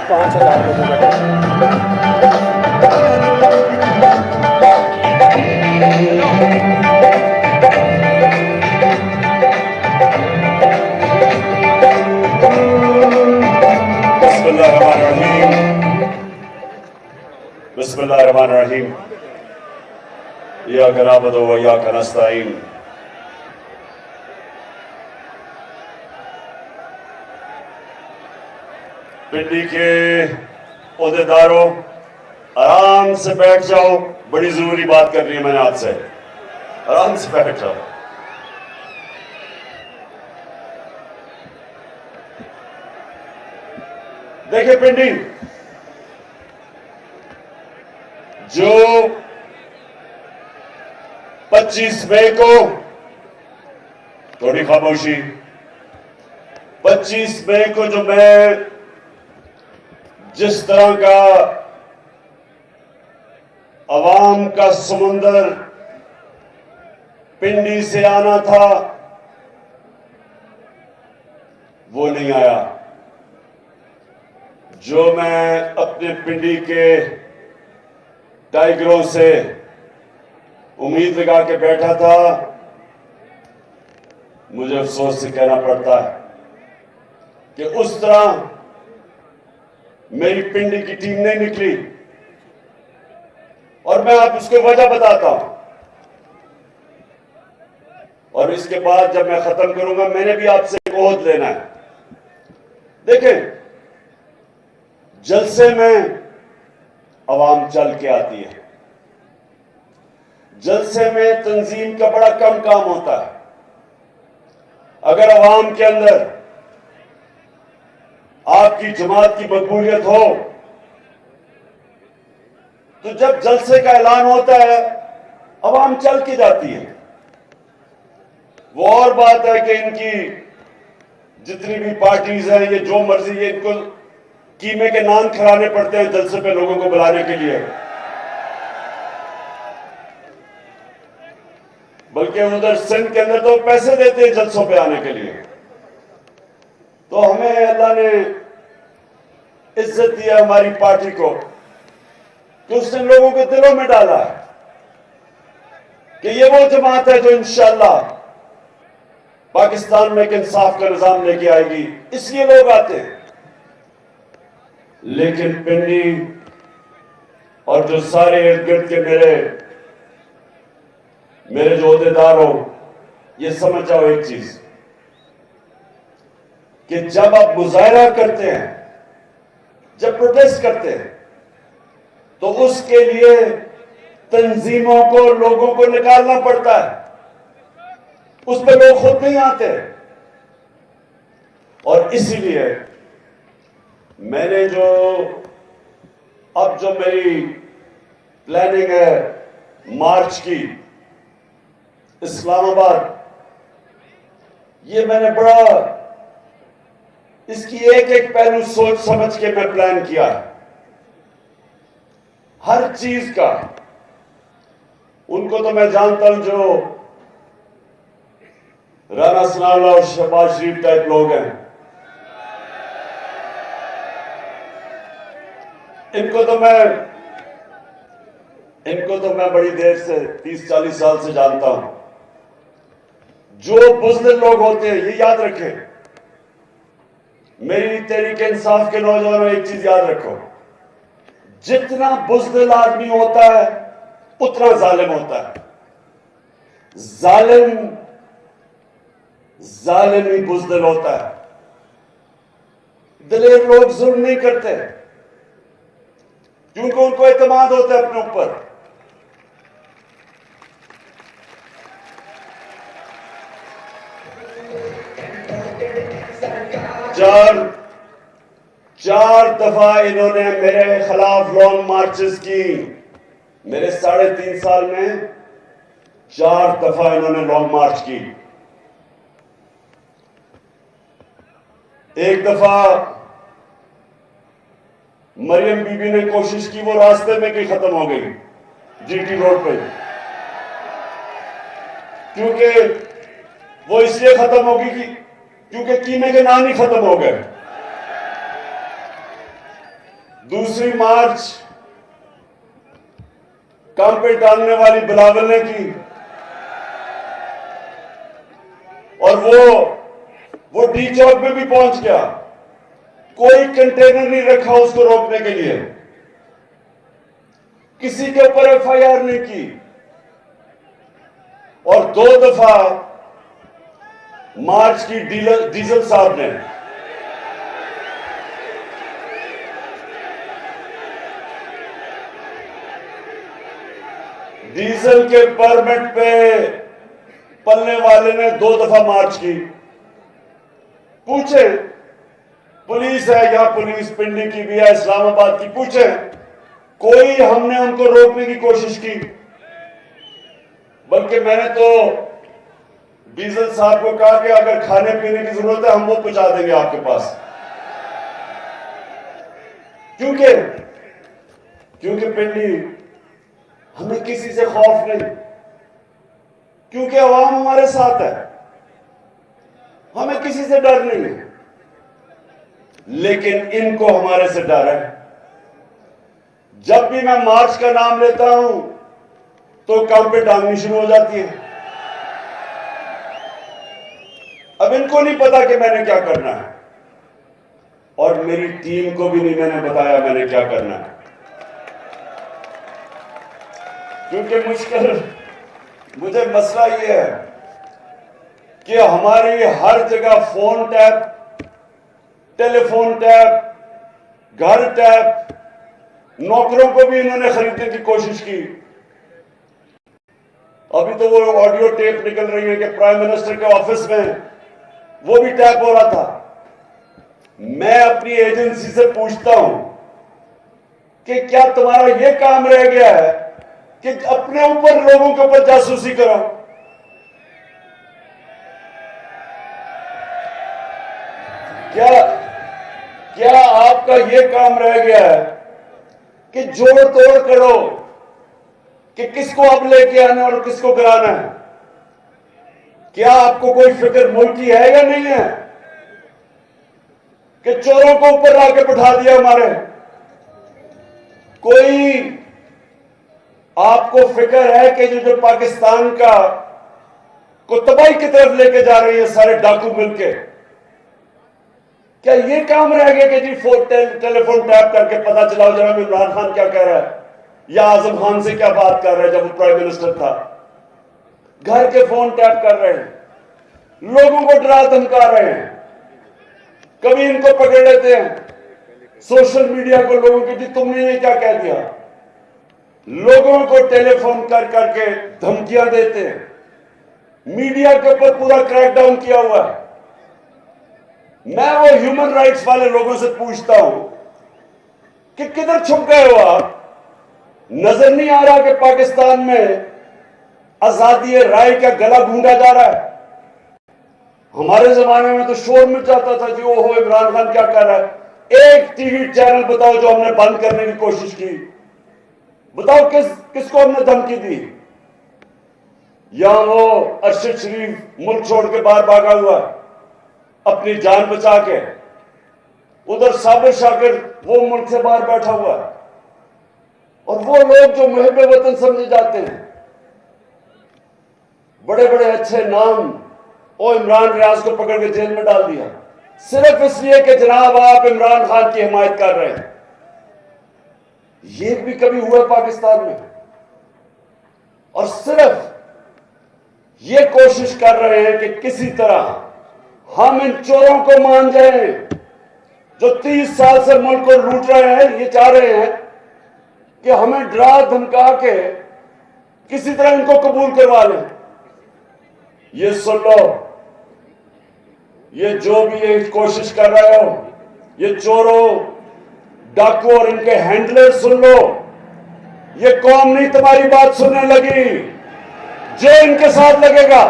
5,000 लोगों का बिस्मिल्लाहिर्रहमानिर्रहीम। इय्याका नअबुदु व इय्याका नस्तईन। पिंडी के ओहदेदारों, आराम से बैठ जाओ। बड़ी जरूरी बात करनी है मैंने आपसे। आराम से बैठ जाओ। देखिए पिंडी, जो 25 मई को, थोड़ी खामोशी, 25 मई को जो मैं जिस तरह का अवाम का समुंदर पिंडी से आना था वो नहीं आया। जो मैं अपने पिंडी के टाइगरों से उम्मीद लगा के बैठा था, मुझे अफसोस से कहना पड़ता है कि उस तरह मेरी पिंडी की टीम नहीं निकली। और मैं आप उसको वजह बताता हूं, और इसके बाद जब मैं खत्म करूंगा मैंने भी आपसे एक ओहद लेना है। देखें, जलसे में अवाम चल के आती है। जलसे में तंजीम का बड़ा कम काम होता है। अगर अवाम के अंदर आपकी जमात की मकबूलियत हो तो जब जलसे का ऐलान होता है अवाम चल के जाती है। वो और बात है कि इनकी जितनी भी पार्टीज हैं, ये जो मर्जी, ये इनको कीमे के नान खिलाने पड़ते हैं जलसे पे लोगों को बुलाने के लिए। बल्कि उधर सिंध के अंदर तो पैसे देते हैं जलसों पे आने के लिए। तो हमें अल्लाह ने इज्जत दिया हमारी पार्टी को कि उसने लोगों के दिलों में डाला है कि ये वो जमात है जो इंशाअल्लाह पाकिस्तान में एक इंसाफ का निजाम लेके आएगी। इसलिए लोग आते हैं। लेकिन पिंडी और जो सारे इर्द गिर्द के मेरे जो ओहदेदार हो, ये समझ जाओ एक चीज कि जब आप मुजाहरा करते हैं, जब प्रोटेस्ट करते हैं, तो उसके लिए तंजीमों को, लोगों को निकालना पड़ता है। उस पर लोग खुद नहीं आते। और इसीलिए मैंने अब जो मेरी प्लानिंग है मार्च की इस्लामाबाद, ये मैंने बड़ा इसकी एक एक पहलू सोच समझ के मैं प्लान किया है। हर चीज का उनको तो मैं जानता हूं जो राना सनाउल्लाह और शहबाज शरीफ टाइप लोग हैं, इनको तो मैं बड़ी देर से 30-40 साल से जानता हूं। जो बुज़दिल लोग होते हैं, ये याद रखें, मेरी तहरीक इंसाफ के नौजवानों, एक चीज याद रखो, जितना बुज़दिल आदमी होता है उतना जालिम होता है। जालिम ही बुज़दिल होता है। दिलेर लोग जुल्म नहीं करते क्योंकि उनको एतमाद होता है अपने ऊपर। चार दफा इन्होंने मेरे खिलाफ लॉन्ग मार्चेस की। मेरे 3.5 साल में 4 दफा इन्होंने लॉन्ग मार्च की। एक दफा मरियम बीबी ने कोशिश की, वो रास्ते में ही खत्म हो गई जीटी रोड पे, क्योंकि वो इसलिए खत्म होगी क्योंकि कीमे के नान ही खत्म हो गए। दूसरी मार्च काम पे डालने वाली बिलावल ने की, और वो डी चौक में भी पहुंच गया। कोई कंटेनर नहीं रखा उसको रोकने के लिए, किसी के ऊपर एफआईआर नहीं की, और 2 दफा मार्च की डीजल साहब ने डीजल के परमिट पे पलने वाले ने 2 दफा मार्च की। पूछे, पुलिस है, यहां पुलिस पिंडी की भी है, इस्लामाबाद की, पूछे कोई हमने उनको रोकने की कोशिश की? बल्कि मैंने तो डीजल साहब को कहा कि अगर खाने पीने की जरूरत है हम वो पहुंचा देंगे आपके पास, क्योंकि पिंडी हमें किसी से खौफ नहीं, क्योंकि अवाम हमारे साथ है, हमें किसी से डर नहीं है। लेकिन इनको हमारे से डर है। जब भी मैं मार्च का नाम लेता हूं तो काम पे टांगनी शुरू हो जाती है। अब इनको नहीं पता कि मैंने क्या करना है, और मेरी टीम को भी नहीं मैंने बताया मैंने क्या करना है, क्योंकि मुझे मसला यह है कि हमारी हर जगह फोन टैप, टेलीफोन टैप, घर टैप, नौकरों को भी इन्होंने खरीदने की कोशिश की। अभी तो वो ऑडियो टेप निकल रही है कि प्राइम मिनिस्टर के ऑफिस में वो भी टैप हो रहा था। मैं अपनी एजेंसी से पूछता हूं कि क्या तुम्हारा यह काम रह गया है कि अपने ऊपर लोगों के ऊपर जासूसी करो? क्या आपका यह काम रह गया है कि जोड़ तोड़ करो कि किसको अब लेके आना और किसको गिराना है? क्या आपको कोई फिक्र मुल्क की है या नहीं है कि चोरों को ऊपर लाके बिठा दिया हमारे? कोई आपको फिक्र है कि जो पाकिस्तान का को तबाही की तरफ लेके जा रही है सारे डाकू मिलके? क्या ये काम रह गया कि जी टेलीफोन टैप करके पता चलाओ जरा इमरान खान क्या कह रहा है या आजम खान से क्या बात कर रहा है? जब वो प्राइम मिनिस्टर था, घर के फोन टैप कर रहे हैं, लोगों को डरा धमका रहे हैं। कभी इनको पकड़ लेते हैं सोशल मीडिया को, लोगों की जी तुमने ये क्या कह दिया, लोगों को टेलीफोन कर करके धमकियां देते हैं। मीडिया के ऊपर पूरा क्रैकडाउन किया हुआ है। मैं वो ह्यूमन राइट्स वाले लोगों से पूछता हूं कि किधर छुप गए हो आप? नजर नहीं आ रहा कि पाकिस्तान में आजादी राय का गला गूंदा जा रहा है? हमारे जमाने में तो शोर मच जाता था जी ओहो इमरान खान क्या कर रहा है। एक टीवी चैनल बताओ जो हमने बंद करने की कोशिश की? बताओ किसको हमने धमकी दी? यहां वो अरशद शरीफ मुल्क छोड़ के बाहर भागा हुआ अपनी जान बचा के, उधर साबिर शाकिर वो मुल्क से बाहर बैठा हुआ है, और वो लोग जो मुहिब वतन समझे जाते हैं, बड़े बड़े अच्छे नाम, ओ इमरान रियाज को पकड़ के जेल में डाल दिया सिर्फ इसलिए कि जनाब आप इमरान खान की हिमायत कर रहे हैं। ये भी कभी हुआ पाकिस्तान में? और सिर्फ ये कोशिश कर रहे हैं कि किसी तरह हम इन चोरों को मान जाएं जो 30 साल से मुल्क को लूट रहे हैं। ये चाह रहे हैं कि हमें डरा धमका के किसी तरह इनको कबूल करवा लें। ये सुन लो, ये जो भी ये कोशिश कर रहे हो, ये चोरों डाकू और इनके हैंडलर, सुन लो, ये कौम नहीं तुम्हारी बात सुनने लगी। जो इनके साथ लगेगा,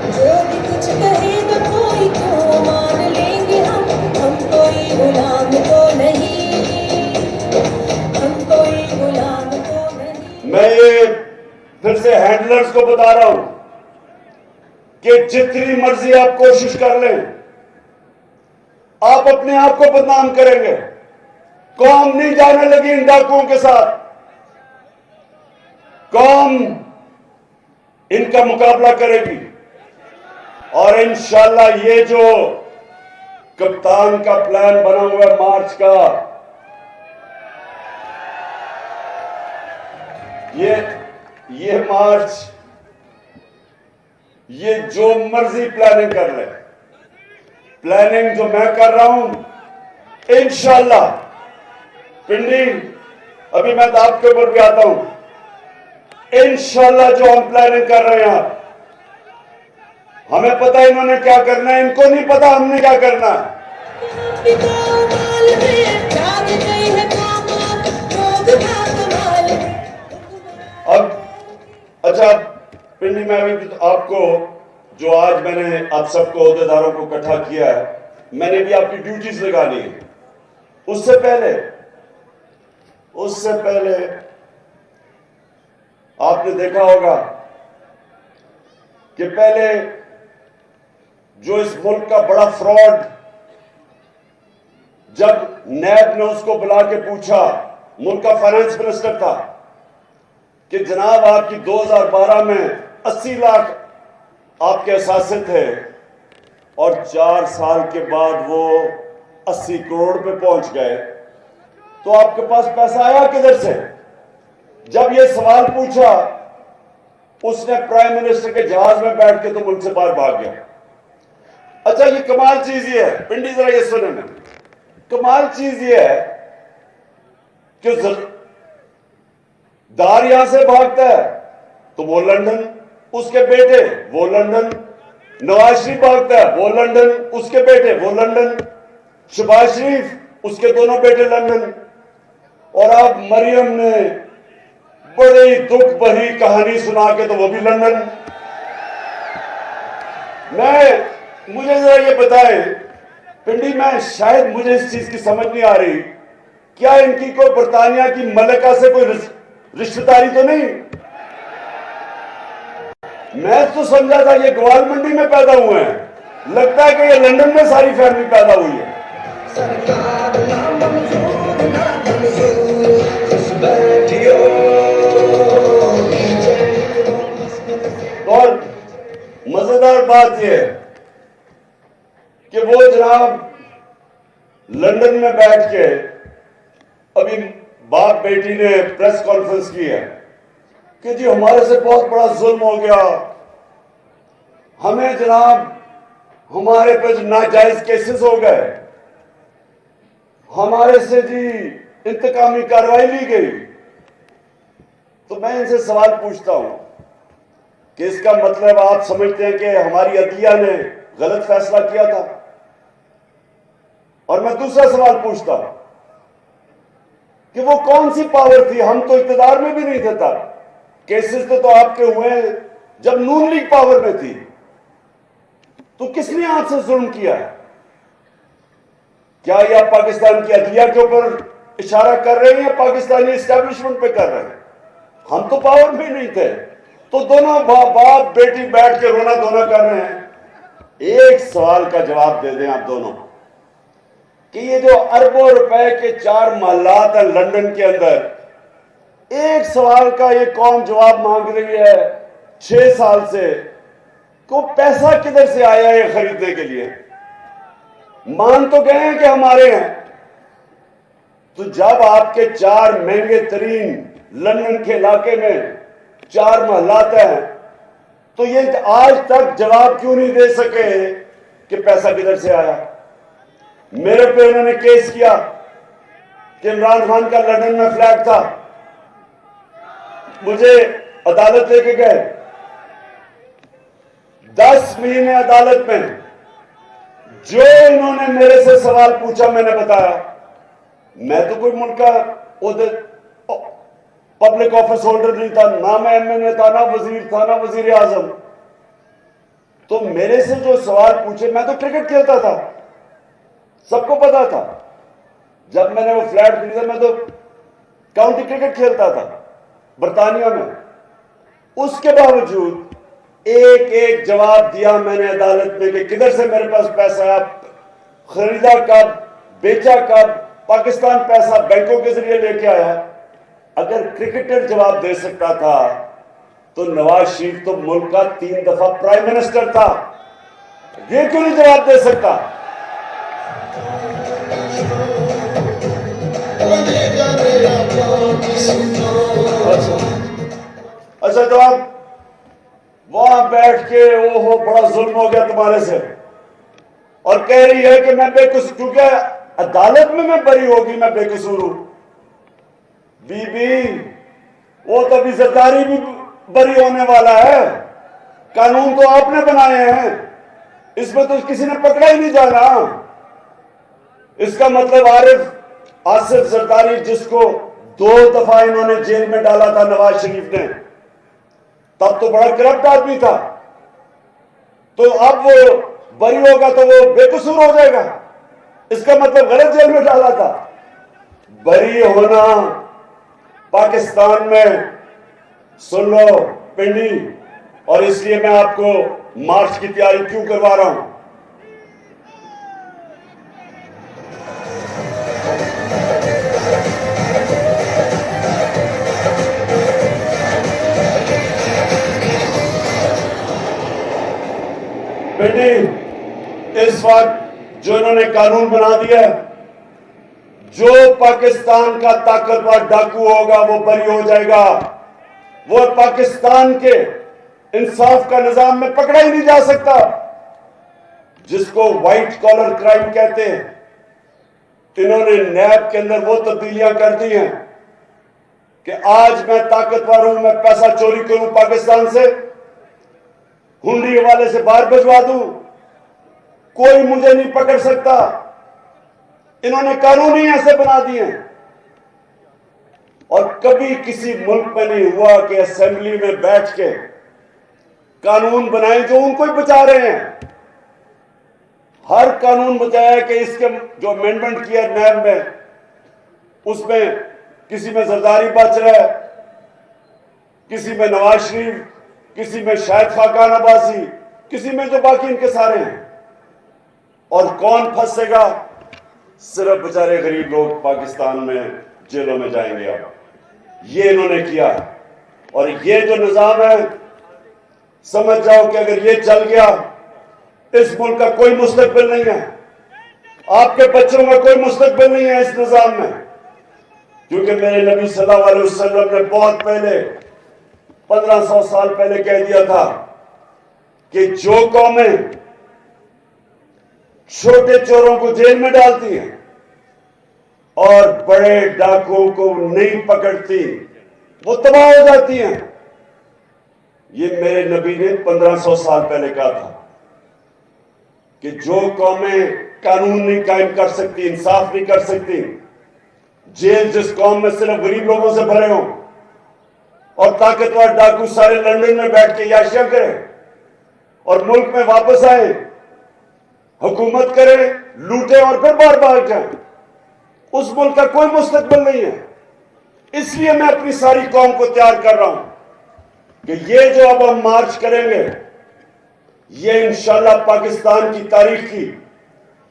जो भी कुछ कहेगा कोई तो मान लेंगे हम कोई गुलाम तो नहीं, हम कोई गुलाम तो नहीं। मैं ये फिर से हैंडलर्स को बता रहा हूं कि जितनी मर्जी आप कोशिश कर लें, आप अपने आप को बदनाम करेंगे। कौम नहीं जाने लगी इन डाकुओं के साथ। कौम इनका मुकाबला करेगी और इंशाल्लाह ये जो कप्तान का प्लान बना हुआ है मार्च का, ये मार्च, ये जो मर्जी प्लानिंग कर ले, प्लानिंग जो मैं कर रहा हूं इंशाल्लाह पिंडी, अभी मैं दाब के ऊपर भी आता हूं, इंशाल्लाह जो हम प्लानिंग कर रहे हैं, हमें पता है इन्होंने क्या करना है, इनको नहीं पता हमने क्या करना है। अब अच्छा पिंडी में भी तो आपको जो आज मैंने आप सबको अहदेदारों को इकट्ठा किया है, मैंने भी आपकी ड्यूटीज लगानी है। उससे पहले आपने देखा होगा कि पहले जो इस मुल्क का बड़ा फ्रॉड, जब नैब ने उसको बुला के पूछा, मुल्क का फाइनेंस मिनिस्टर था, कि जनाब आपकी 2012 में 80 लाख आपके असासे थे और 4 साल के बाद वो 80 करोड़ पे पहुंच गए, तो आपके पास पैसा आया किधर से? जब ये सवाल पूछा, उसने प्राइम मिनिस्टर के जहाज में बैठ के तो मुल्क से बाहर भाग गया। अच्छा, ये कमाल चीज ये है पिंडी, जरा ये सुने में, कमाल चीज ये है कि दार यहां से भागता है तो वो लंदन, उसके बेटे वो लंदन, नवाज शरीफ भागता है वो लंदन, उसके बेटे वो लंदन, शहबाज शरीफ उसके दोनों बेटे लंदन, और अब मरियम ने बड़ी दुख भरी कहानी सुना के तो वो भी लंदन। मुझे जरा ये बताएं पिंडी में, शायद मुझे इस चीज की समझ नहीं आ रही, क्या इनकी कोई बरतानिया की मलिका से कोई रिश्तेदारी तो नहीं? मैं तो समझा था ये ग्वाल मंडी में पैदा हुए हैं, लगता है कि ये लंदन में सारी फैमिली पैदा हुई है। और मजेदार बात यह है कि वो जनाब लंदन में बैठ के अभी बाप बेटी ने प्रेस कॉन्फ्रेंस की है कि जी हमारे से बहुत बड़ा जुल्म हो गया, हमें जनाब हमारे पे नाजायज केसेस हो गए, हमारे से जी इंतकामी कार्रवाई ली गई। तो मैं इनसे सवाल पूछता हूं कि इसका मतलब आप समझते हैं कि हमारी अदलिया ने गलत फैसला किया था? और मैं दूसरा सवाल पूछता हूं कि वो कौन सी पावर थी? हम तो इख्तियार में भी नहीं थे तब, केसेस तो आपके हुए जब नून लीग पावर में थी। तो किसने आपसे जुल्म किया है? क्या ये आप पाकिस्तान की अदलिया के ऊपर इशारा कर रहे हैं या पाकिस्तानी एस्टेब्लिशमेंट पे कर रहे हैं? हम तो पावर में नहीं थे। तो दोनों बाप बेटी बैठ के रोना धोना कर रहे हैं। एक सवाल का जवाब दे दें आप दोनों कि ये जो अरबों रुपए के 4 महलात हैं लंदन के अंदर, एक सवाल का ये कौम जवाब मांग रही है 6 साल से, को पैसा किधर से आया ये खरीदने के लिए? मान तो गए हैं कि हमारे हैं। तो जब आपके 4 महंगे तरीन लंदन के इलाके में 4 महलात हैं, तो ये आज तक जवाब क्यों नहीं दे सके कि पैसा किधर से आया? मेरे पे उन्होंने केस किया कि इमरान खान का लंदन में फ्लैट था, मुझे अदालत लेके गए, 10 महीने अदालत में जो इन्होंने मेरे से सवाल पूछा मैंने बताया। मैं तो कोई मुल्क का पब्लिक ऑफिस होल्डर नहीं था, ना मैं एमएनए था, ना वजीर था, ना वजीर आजम। तो मेरे से जो सवाल पूछे, मैं तो क्रिकेट खेलता था, सबको पता था। जब मैंने वो फ्लैट खरीदा, मैं तो काउंटी क्रिकेट खेलता था बरतानिया में। उसके बावजूद एक एक जवाब दिया मैंने अदालत में कि किधर से मेरे पास पैसा आया। खरीदा कब, बेचा कब, पाकिस्तान पैसा बैंकों के जरिए लेके आया। अगर क्रिकेटर जवाब दे सकता था तो नवाज शरीफ तो मुल्क का 3 दफा प्राइम मिनिस्टर था, ये क्यों नहीं जवाब दे सकता? अच्छा तो आप वहां बैठ के ओहो बड़ा जुल्म हो गया तुम्हारे से, और कह रही है कि मैं बेकसूर, क्योंकि अदालत में मैं बरी होगी, मैं बेकसूर हूं। बीबी वो तो अभी जरदारी भी बरी होने वाला है, कानून तो आपने बनाए हैं, इसमें तो किसी ने पकड़ा ही नहीं जाना। इसका मतलब आसिफ जरदारी, जिसको 2 दफा इन्होंने जेल में डाला था नवाज शरीफ ने, तब तो बड़ा करप्ट आदमी था, तो अब वो बरी होगा तो वो बेकसूर हो जाएगा, इसका मतलब गलत जेल में डाला था। बरी होना पाकिस्तान में, सुन लो पिंडी, और इसलिए मैं आपको मार्च की तैयारी क्यों करवा रहा हूं। बेटी, इस वक्त जो इन्होंने कानून बना दिया, जो पाकिस्तान का ताकतवर डाकू होगा वो बरी हो जाएगा, वो पाकिस्तान के इंसाफ का निजाम में पकड़ा ही नहीं जा सकता, जिसको व्हाइट कॉलर क्राइम कहते हैं। इन्होंने नैब के अंदर वो तब्दीलियां कर दी हैं कि आज मैं ताकतवर हूं, मैं पैसा चोरी करूं पाकिस्तान से, हुंडी वाले से बाहर भिजवा दूं, कोई मुझे नहीं पकड़ सकता। इन्होंने कानून ही ऐसे बना दिए हैं। और कभी किसी मुल्क में नहीं हुआ कि असेंबली में बैठ के कानून बनाए जो उनको ही बचा रहे हैं। हर कानून बचाया कि इसके जो अमेंडमेंट किया नैब में, उसमें किसी में जरदारी बच रहा है, किसी में नवाज शरीफ, किसी में शायद खाकान अब्बासी, किसी में जो बाकी इनके सारे हैं। और कौन फंसेगा? सिर्फ बेचारे गरीब लोग पाकिस्तान में जेलों में जाएंगे। अब ये इन्होंने किया, और ये जो निजाम है, समझ जाओ कि अगर ये चल गया, इस मुल्क का कोई मुस्तकबिल नहीं है, आपके बच्चों का कोई मुस्तकबिल नहीं है इस निजाम में। क्योंकि मेरे नबी सल्लल्लाहु अलैहि वसल्लम ने बहुत पहले, 1500 साल पहले कह दिया था कि जो कौमें छोटे चोरों को जेल में डालती हैं और बड़े डाकुओं को नहीं पकड़ती, वो तबाह हो जाती हैं। ये मेरे नबी ने 1500 साल पहले कहा था कि जो कौमें कानून नहीं कायम कर सकती, इंसाफ नहीं कर सकती, जेल जिस कौम में सिर्फ गरीब लोगों से भरे हों और ताकतवर डाकू सारे लंदन में बैठ के याशियां करें और मुल्क में वापस आए, हुकूमत करें, लूटे और फिर बार बार जाएं, उस मुल्क का कोई मुस्तकबिल नहीं है। इसलिए मैं अपनी सारी कौम को तैयार कर रहा हूं कि ये जो अब हम मार्च करेंगे, ये इंशाल्लाह पाकिस्तान की तारीख की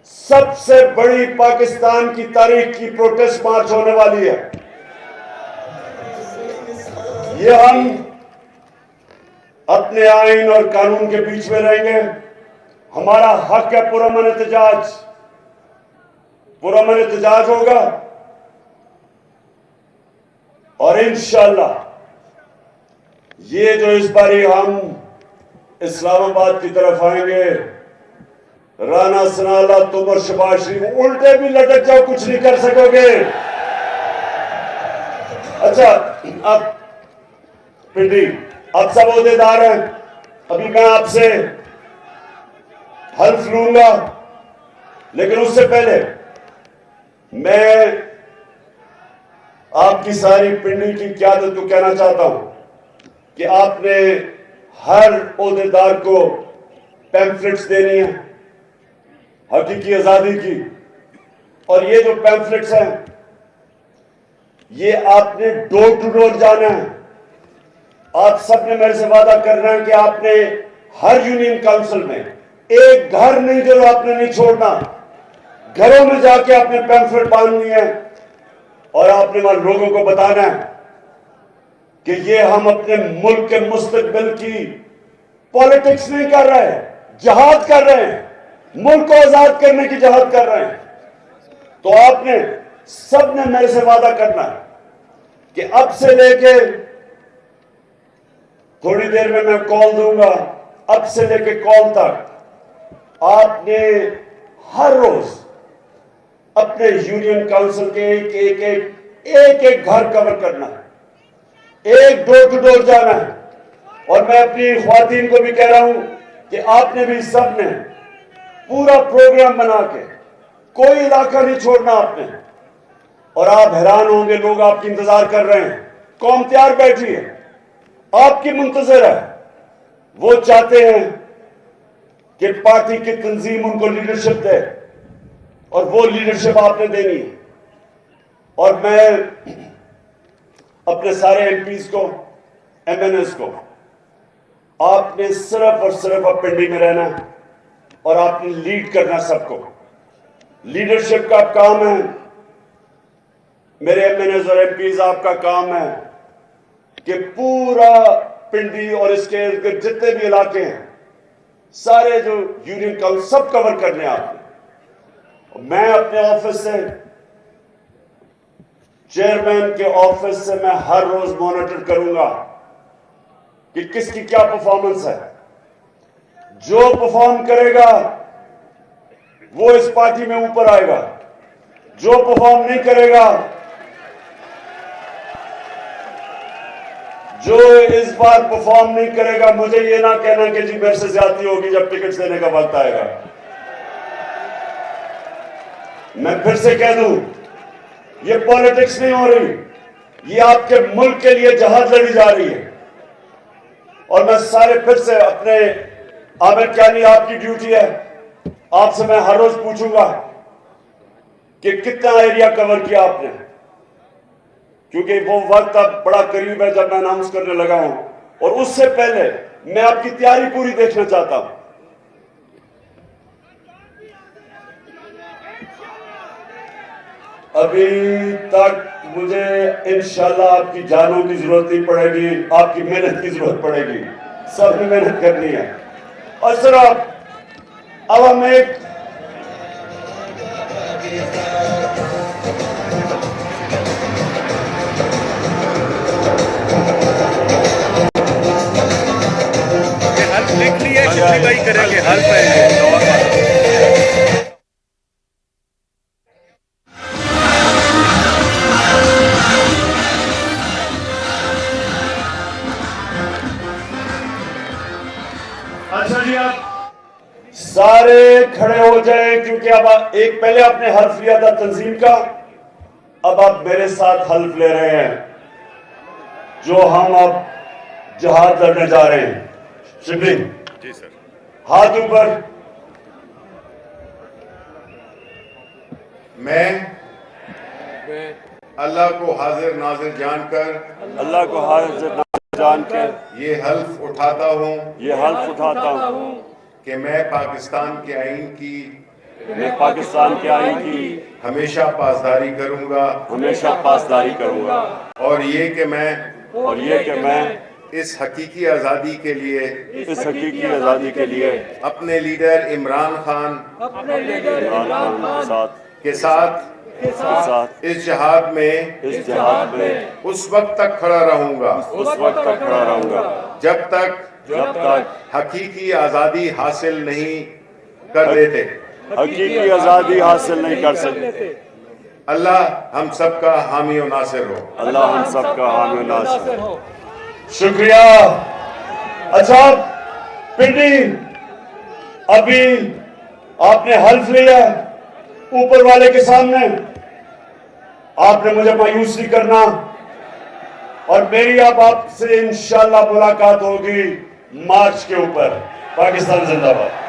सबसे बड़ी, पाकिस्तान की तारीख की प्रोटेस्ट मार्च होने वाली है। ये हम अपने आइन और कानून के बीच में रहेंगे। हमारा हक है पुरअमन एहतजाज, पुरअमन एहतजाज होगा, और इंशाअल्लाह ये जो इस बारी हम इस्लामाबाद की तरफ आएंगे, राना सनाला, तुम और शहबाज शरीफ उल्टे भी लटक जाओ, कुछ नहीं कर सकोगे। अच्छा, अब पिंडी, अब सब ओहदेदार हैं, अभी मैं आपसे हल्फ लूंगा, लेकिन उससे पहले मैं आपकी सारी पिंडी की क़यादत को कहना चाहता हूं कि आपने हर ओहदेदार को पैम्फलेट्स देनी है हकीकी आजादी की, और ये जो पैम्फलेट्स हैं, ये आपने डोर टू डोर जाना है। आप सबने मेरे से वादा करना है कि आपने हर यूनियन काउंसिल में एक घर नहीं जो आपने नहीं छोड़ना, घरों में जाके अपने पैम्फलेट बांधनी है और आपने वहां लोगों को बताना है कि ये हम अपने मुल्क के मुस्तकबिल की पॉलिटिक्स नहीं कर रहे हैं, जहाद कर रहे हैं, मुल्क को आजाद करने की जहाद कर रहे हैं। तो आपने सबने मेरे से वादा करना है कि अब से लेके थोड़ी देर में मैं कॉल दूंगा, अब से लेके कॉल तक आपने हर रोज अपने यूनियन काउंसिल के एक घर कवर करना है, एक डोर टू डोर जाना है। और मैं अपनी ख्वातीन को भी कह रहा हूं कि आपने भी सबने पूरा प्रोग्राम बना के कोई इलाका नहीं छोड़ना आपने। और आप हैरान होंगे, लोग आपकी इंतजार कर रहे हैं, कौम तैयार बैठी है, आपकी मुंतजर है। वो चाहते हैं कि पार्टी की तंजीम उनको लीडरशिप दे और वो लीडरशिप आपने देनी है। और मैं अपने सारे एमपीज को, एमएनएस को, आपने सिर्फ और सिर्फ अब पिंडी में रहना है और आपने लीड करना सबको। लीडरशिप का काम है, मेरे एमएनएस और एमपीज आपका काम है कि पूरा पिंडी और इसके जितने भी इलाके हैं, सारे जो यूनियन काउंसिल सब कवर करने हैं आपने। मैं अपने ऑफिस से, चेयरमैन के ऑफिस से मैं हर रोज मॉनिटर करूंगा कि किसकी क्या परफॉर्मेंस है। जो परफॉर्म करेगा वो इस पार्टी में ऊपर आएगा, जो परफॉर्म नहीं करेगा, जो इस बार परफॉर्म नहीं करेगा, मुझे ये ना कहना कि जी मेरे से ज्यादती होगी जब टिकट देने का वक्त आएगा। मैं फिर से कह दूं, ये पॉलिटिक्स नहीं हो रही, ये आपके मुल्क के लिए जहाद लड़ी जा रही है। और मैं सारे फिर से अपने आमिर क्यानी, आपकी ड्यूटी है, आपसे मैं हर रोज पूछूंगा कि कितना एरिया कवर किया आपने, क्योंकि वो वक्त अब बड़ा करीब है जब मैं अनाउंस करने लगा हूं। और उससे पहले मैं आपकी तैयारी पूरी देखना चाहता हूं। अभी तक मुझे इंशाल्लाह आपकी जानों की जरूरत नहीं पड़ेगी, आपकी मेहनत की जरूरत पड़ेगी, सबने मेहनत करनी है। और सिर्फ अब हम एक लिख लिए, भाई करेंगे हल पहले। अच्छा जी, आप सारे खड़े हो जाएं, क्योंकि अब एक पहले आपने हल्फ लिया था तंजीम का, अब आप मेरे साथ हल्फ ले रहे हैं, जो हम अब जहाद लड़ने जा रहे हैं। शिबली जी सर, हाथ ऊपर। मैं अल्लाह को हाजिर नाजिर जानकर, अल्लाह को हाजिर नाजिर जान के ये हल्फ उठाता हूँ ये हल्फ उठाता हूँ कि मैं पाकिस्तान के आईन की मैं पाकिस्तान के आईन की हमेशा पासदारी करूँगा, हमेशा पासदारी करूंगा। और ये कि मैं इस हकीकी आज़ादी के लिए, इस हकीकी आजादी के लिए अपने लीडर इमरान खान के साथ इस जहाद में उस वक्त तक खड़ा रहूंगा जब तक हकीकी आज़ादी हासिल नहीं कर लेते। हकीकी आजादी हासिल नहीं कर सकते। अल्लाह हम सबका हामी और नासिर हो। अल्लाह हम सबका हामी और नासिर हो। शुक्रिया। अच्छा पिंडी, अभी आपने हल्फ लिया ऊपर वाले के सामने, आपने मुझे मायूस नहीं करना और मेरी अब आपसे इंशाल्लाह मुलाकात होगी मार्च के ऊपर। पाकिस्तान जिंदाबाद।